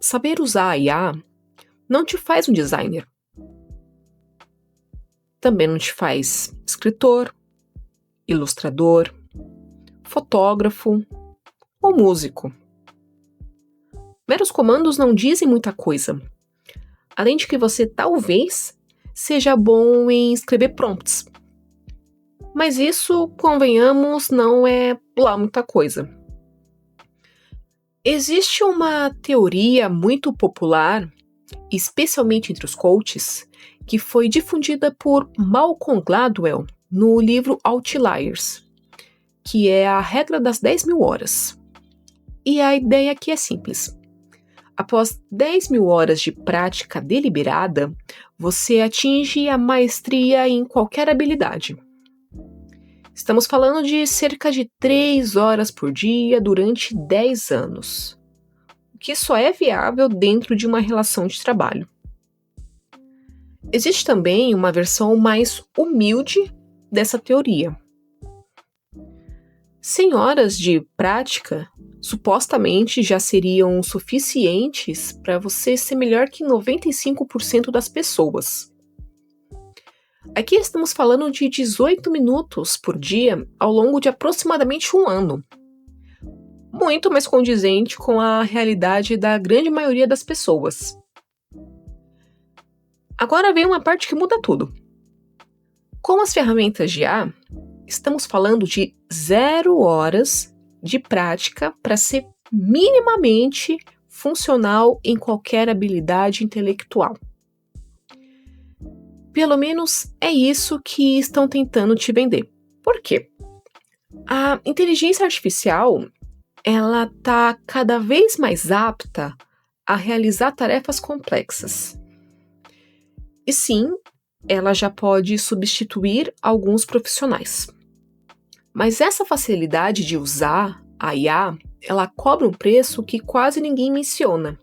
saber usar a IA não te faz um designer. Também não te faz escritor, ilustrador, fotógrafo ou músico. Meros comandos não dizem muita coisa, além de que você talvez seja bom em escrever prompts. Mas isso, convenhamos, não é lá muita coisa. Existe uma teoria muito popular, especialmente entre os coaches, que foi difundida por Malcolm Gladwell no livro Outliers, que é a regra das 10.000 horas. E a ideia aqui é simples. Após 10.000 horas de prática deliberada, você atinge a maestria em qualquer habilidade. Estamos falando de cerca de 3 horas por dia durante 10 anos, o que só é viável dentro de uma relação de trabalho. Existe também uma versão mais humilde dessa teoria. 100 horas de prática supostamente já seriam suficientes para você ser melhor que 95% das pessoas. Aqui estamos falando de 18 minutos por dia ao longo de aproximadamente um ano. Muito mais condizente com a realidade da grande maioria das pessoas. Agora vem uma parte que muda tudo. Com as ferramentas de IA, estamos falando de 0 horas de prática para ser minimamente funcional em qualquer habilidade intelectual. Pelo menos é isso que estão tentando te vender. Por quê? A inteligência artificial, ela está cada vez mais apta a realizar tarefas complexas. E sim, ela já pode substituir alguns profissionais. Mas essa facilidade de usar a IA, ela cobra um preço que quase ninguém menciona.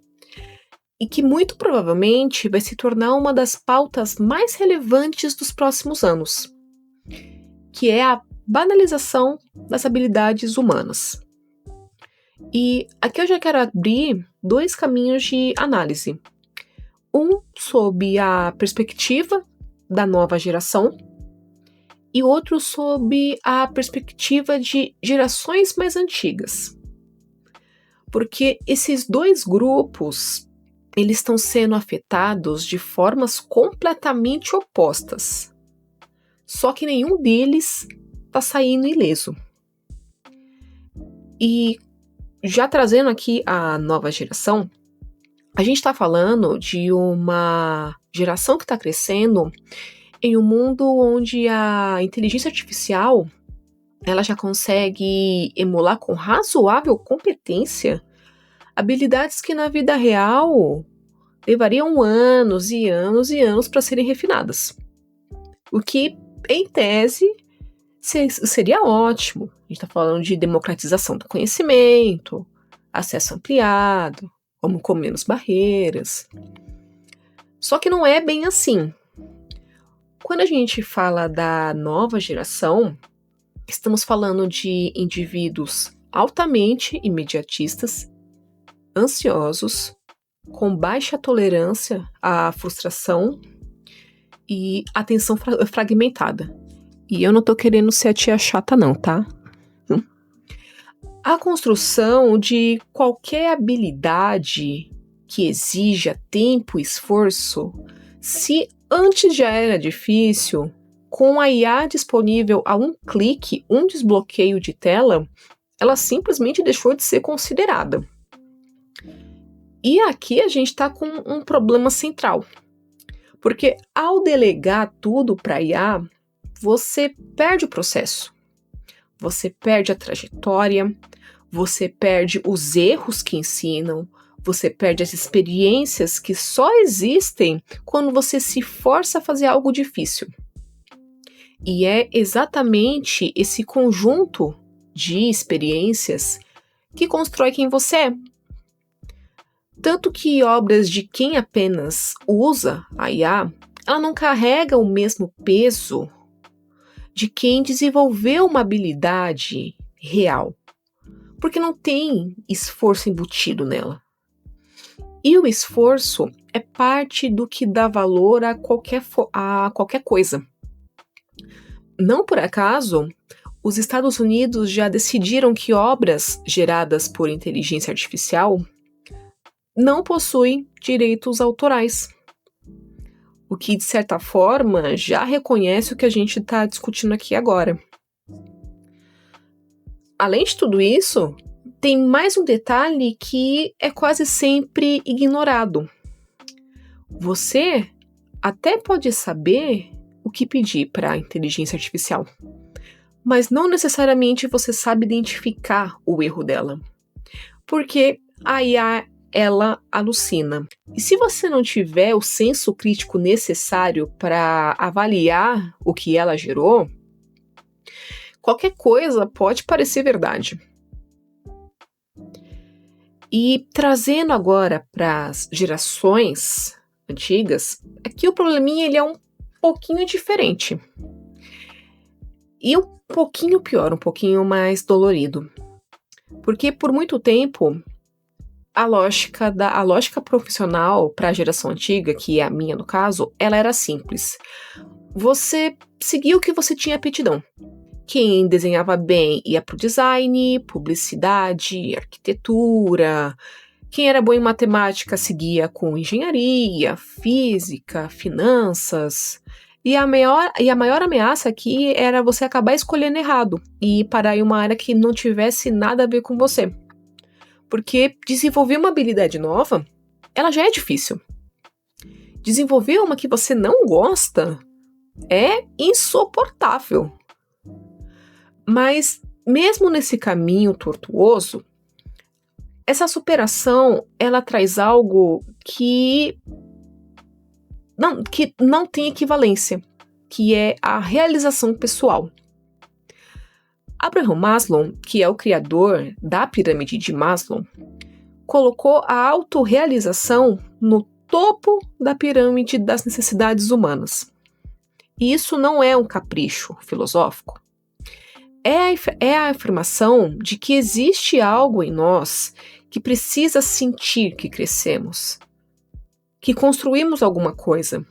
E que muito provavelmente vai se tornar uma das pautas mais relevantes dos próximos anos, que é a banalização das habilidades humanas. E aqui eu já quero abrir 2 caminhos de análise. Um sob a perspectiva da nova geração e outro sob a perspectiva de gerações mais antigas. Porque esses 2 grupos eles estão sendo afetados de formas completamente opostas. Só que nenhum deles está saindo ileso. E já trazendo aqui a nova geração, a gente está falando de uma geração que está crescendo em um mundo onde a inteligência artificial ela já consegue emular com razoável competência habilidades que na vida real levariam anos e anos e anos para serem refinadas. O que, em tese, seria ótimo. A gente está falando de democratização do conhecimento, acesso ampliado, como com menos barreiras. Só que não é bem assim. Quando a gente fala da nova geração, estamos falando de indivíduos altamente imediatistas, ansiosos, com baixa tolerância à frustração e atenção fragmentada. E eu não tô querendo ser a tia chata não, tá? A construção de qualquer habilidade que exija tempo e esforço, se antes já era difícil, com a IA disponível a um clique, um desbloqueio de tela, ela simplesmente deixou de ser considerada. E aqui a gente está com um problema central, porque ao delegar tudo para a IA, você perde o processo, você perde a trajetória, você perde os erros que ensinam, você perde as experiências que só existem quando você se força a fazer algo difícil. E é exatamente esse conjunto de experiências que constrói quem você é. Tanto que obras de quem apenas usa a IA, ela não carrega o mesmo peso de quem desenvolveu uma habilidade real, porque não tem esforço embutido nela. E o esforço é parte do que dá valor a qualquer coisa. Não por acaso, os Estados Unidos já decidiram que obras geradas por inteligência artificial não possuem direitos autorais. O que, de certa forma, já reconhece o que a gente está discutindo aqui agora. Além de tudo isso, tem mais um detalhe que é quase sempre ignorado. Você até pode saber o que pedir para a inteligência artificial, mas não necessariamente você sabe identificar o erro dela, porque a IA, ela alucina. E se você não tiver o senso crítico necessário para avaliar o que ela gerou, qualquer coisa pode parecer verdade. E trazendo agora para as gerações antigas, aqui o probleminha ele é um pouquinho diferente. E um pouquinho pior, um pouquinho mais dolorido. Porque por muito tempo, a lógica profissional para a geração antiga, que é a minha no caso, ela era simples. Você seguia o que você tinha aptidão. Quem desenhava bem ia para o design, publicidade, arquitetura. Quem era bom em matemática seguia com engenharia, física, finanças. E a maior ameaça aqui era você acabar escolhendo errado e parar em uma área que não tivesse nada a ver com você. Porque desenvolver uma habilidade nova, ela já é difícil. Desenvolver uma que você não gosta é insuportável. Mas, mesmo nesse caminho tortuoso, essa superação, ela traz algo que não tem equivalência, que é a realização pessoal. Abraham Maslow, que é o criador da pirâmide de Maslow, colocou a autorrealização no topo da pirâmide das necessidades humanas. E isso não é um capricho filosófico. É a afirmação de que existe algo em nós que precisa sentir que crescemos, que construímos alguma coisa,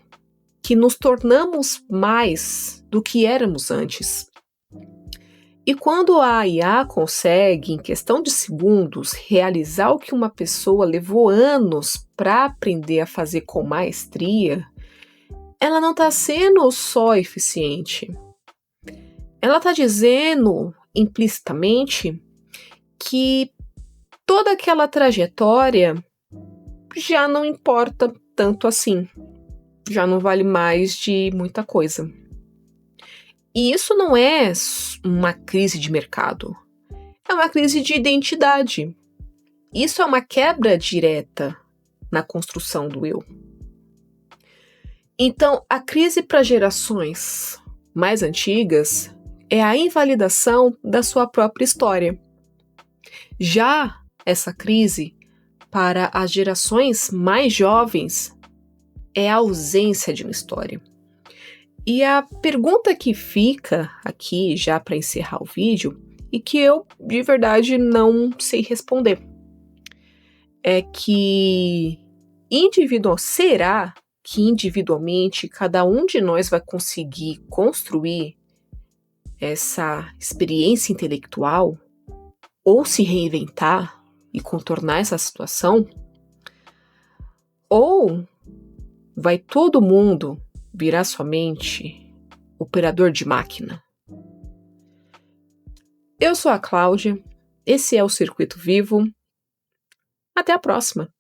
que nos tornamos mais do que éramos antes. E quando a IA consegue, em questão de segundos, realizar o que uma pessoa levou anos para aprender a fazer com maestria, ela não está sendo só eficiente. Ela está dizendo, implicitamente, que toda aquela trajetória já não importa tanto assim. Já não vale mais de muita coisa. E isso não é uma crise de mercado. É uma crise de identidade. Isso é uma quebra direta na construção do eu. Então, a crise para gerações mais antigas é a invalidação da sua própria história. Já essa crise, para as gerações mais jovens, é a ausência de uma história. E a pergunta que fica aqui, já para encerrar o vídeo, e que eu, de verdade, não sei responder, é que será que individualmente cada um de nós vai conseguir construir essa experiência intelectual ou se reinventar e contornar essa situação? Ou vai todo mundo virar somente operador de máquina? Eu sou a Cláudia, esse é o Circuito Vivo. Até a próxima!